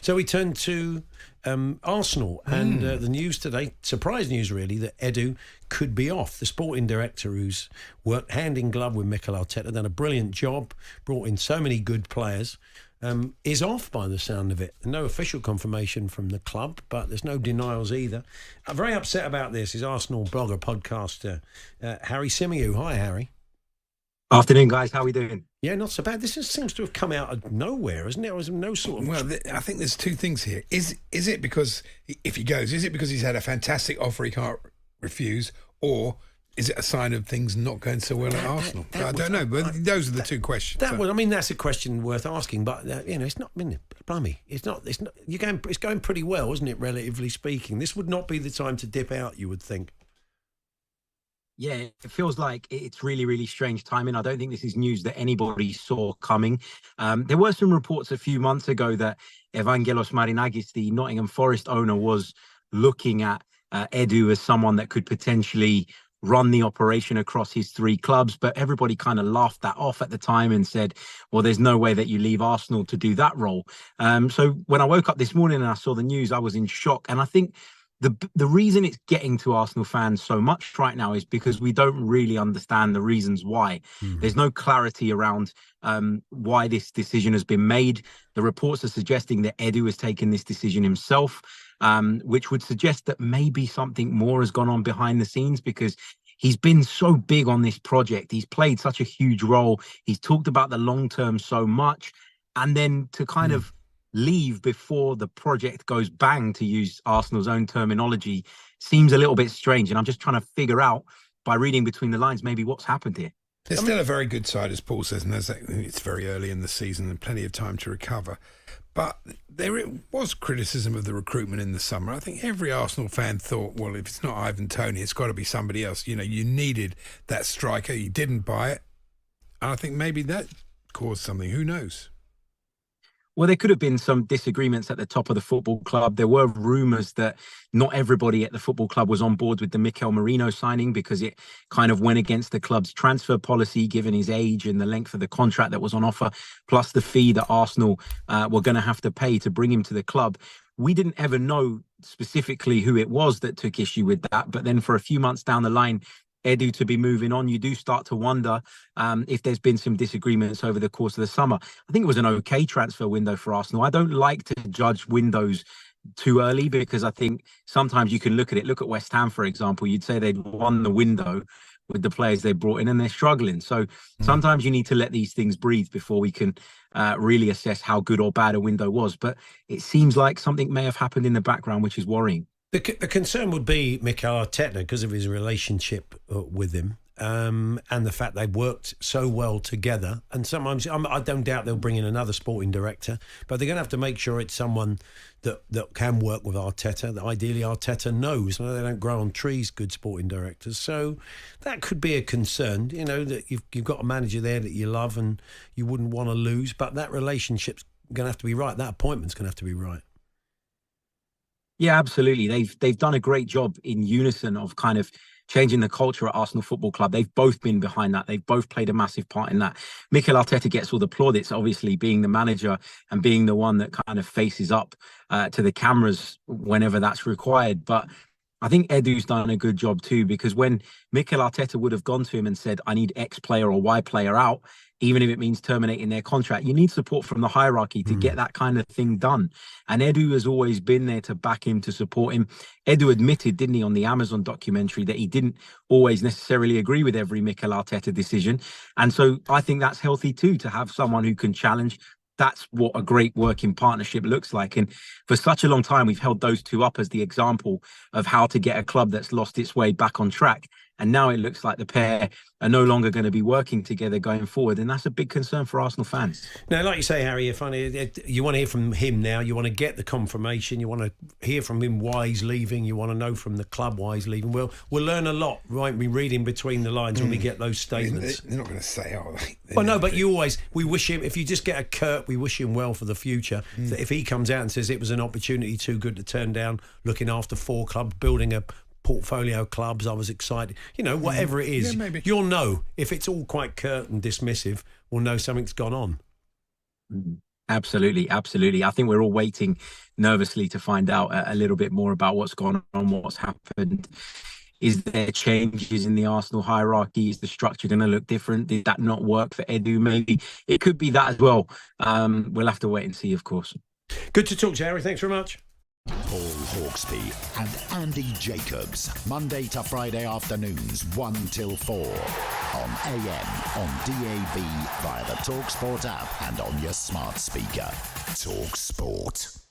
So we turn to Arsenal and the news today, surprise news really, that Edu could be off. The sporting director, who's worked hand in glove with Mikel Arteta, done a brilliant job, brought in so many good players, is off by the sound of it. No official confirmation from the club, but there's no denials either. I'm very upset about this is Arsenal blogger, podcaster, Harry Symeou. Hi, Harry. Afternoon, guys. How are we doing? Yeah, not so bad. This seems to have come out of nowhere, isn't it? There was no sort of... Well, I think there's two things here. Is it because, if he goes, is it because he's had a fantastic offer he can't refuse, or is it a sign of things not going so well at Arsenal? I don't know, but those are the two questions. That's a question worth asking, but it's not. Blimey, it's not. It's going pretty well, isn't it? Relatively speaking, this would not be the time to dip out, you would think. Yeah, it feels like it's really, really strange timing. I don't think this is news that anybody saw coming. There were some reports a few months ago that Evangelos Marinakis, the Nottingham Forest owner, was looking at Edu as someone that could potentially run the operation across his three clubs, but everybody kind of laughed that off at the time and said, well, there's no way that you leave Arsenal to do that role. So when I woke up this morning and I saw the news, I was in shock. And I think the reason it's getting to Arsenal fans so much right now is because we don't really understand the reasons why. There's no clarity around why this decision has been made. The reports are suggesting that Edu has taken this decision himself, which would suggest that maybe something more has gone on behind the scenes, because he's been so big on this project. He's played such a huge role. He's talked about the long term so much. And then to kind of leave before the project goes bang, to use Arsenal's own terminology, seems a little bit strange. And I'm just trying to figure out, by reading between the lines, maybe what's happened here. There's still a very good side, as Paul says, and it's very early in the season and plenty of time to recover. But there was criticism of the recruitment in the summer. I think every Arsenal fan thought, well, if it's not Ivan Toney, it's got to be somebody else. You know, you needed that striker. You didn't buy it. And I think maybe that caused something. Who knows? Well, there could have been some disagreements at the top of the football club. There were rumours that not everybody at the football club was on board with the Mikel Merino signing, because it kind of went against the club's transfer policy, given his age and the length of the contract that was on offer, plus the fee that Arsenal were going to have to pay to bring him to the club. We didn't ever know specifically who it was that took issue with that. But then for a few months down the line, Edu to be moving on, you do start to wonder if there's been some disagreements over the course of the summer. I think it was an okay transfer window for Arsenal. I don't like to judge windows too early, because I think sometimes you can look at West Ham, for example. You'd say they'd won the window with the players they brought in, and they're struggling. So sometimes you need to let these things breathe before we can really assess how good or bad a window was. But it seems like something may have happened in the background, which is worrying. The concern would be Mikel Arteta, because of his relationship with him, and the fact they worked so well together. And sometimes I don't doubt they'll bring in another sporting director, but they're going to have to make sure it's someone that can work with Arteta, that ideally Arteta knows. I know they don't grow on trees, good sporting directors. So that could be a concern, you know, that you've got a manager there that you love and you wouldn't want to lose, but that relationship's going to have to be right. That appointment's going to have to be right. Yeah, absolutely. They've done a great job in unison of kind of changing the culture at Arsenal Football Club. They've both been behind that. They've both played a massive part in that. Mikel Arteta gets all the plaudits, obviously, being the manager and being the one that kind of faces up to the cameras whenever that's required. But I think Edu's done a good job too, because when Mikel Arteta would have gone to him and said, I need X player or Y player out, even if it means terminating their contract, you need support from the hierarchy to get that kind of thing done. And Edu has always been there to back him, to support him. Edu admitted, didn't he, on the Amazon documentary, that he didn't always necessarily agree with every Mikel Arteta decision. And so I think that's healthy too, to have someone who can challenge. That's what a great working partnership looks like. And for such a long time, we've held those two up as the example of how to get a club that's lost its way back on track. And now it looks like the pair are no longer going to be working together going forward. And that's a big concern for Arsenal fans. Now, like you say, Harry, you want to hear from him now. You want to get the confirmation. You want to hear from him why he's leaving. You want to know from the club why he's leaving. We'll learn a lot, right? We read in between the lines when we get those statements. They're not going to say, are they? Well, no, but we wish him, if you just get a curt, we wish him well for the future. That if he comes out and says it was an opportunity too good to turn down, looking after 4 clubs, building a portfolio of clubs, I was excited, you know, whatever it is, you'll know. If it's all quite curt and dismissive, we'll know something's gone on. Absolutely, absolutely. I think we're all waiting nervously to find out a little bit more about what's gone on, what's happened. Is there changes in the Arsenal hierarchy? Is the structure going to look different? Did that not work for Edu? Maybe it could be that as well. We'll have to wait and see, of course. Good to talk to you, Harry. Thanks very much. Paul Hawksbee and Andy Jacobs, Monday to Friday afternoons 1 till 4 on AM, on DAB, via the talkSPORT app and on your smart speaker. talkSPORT.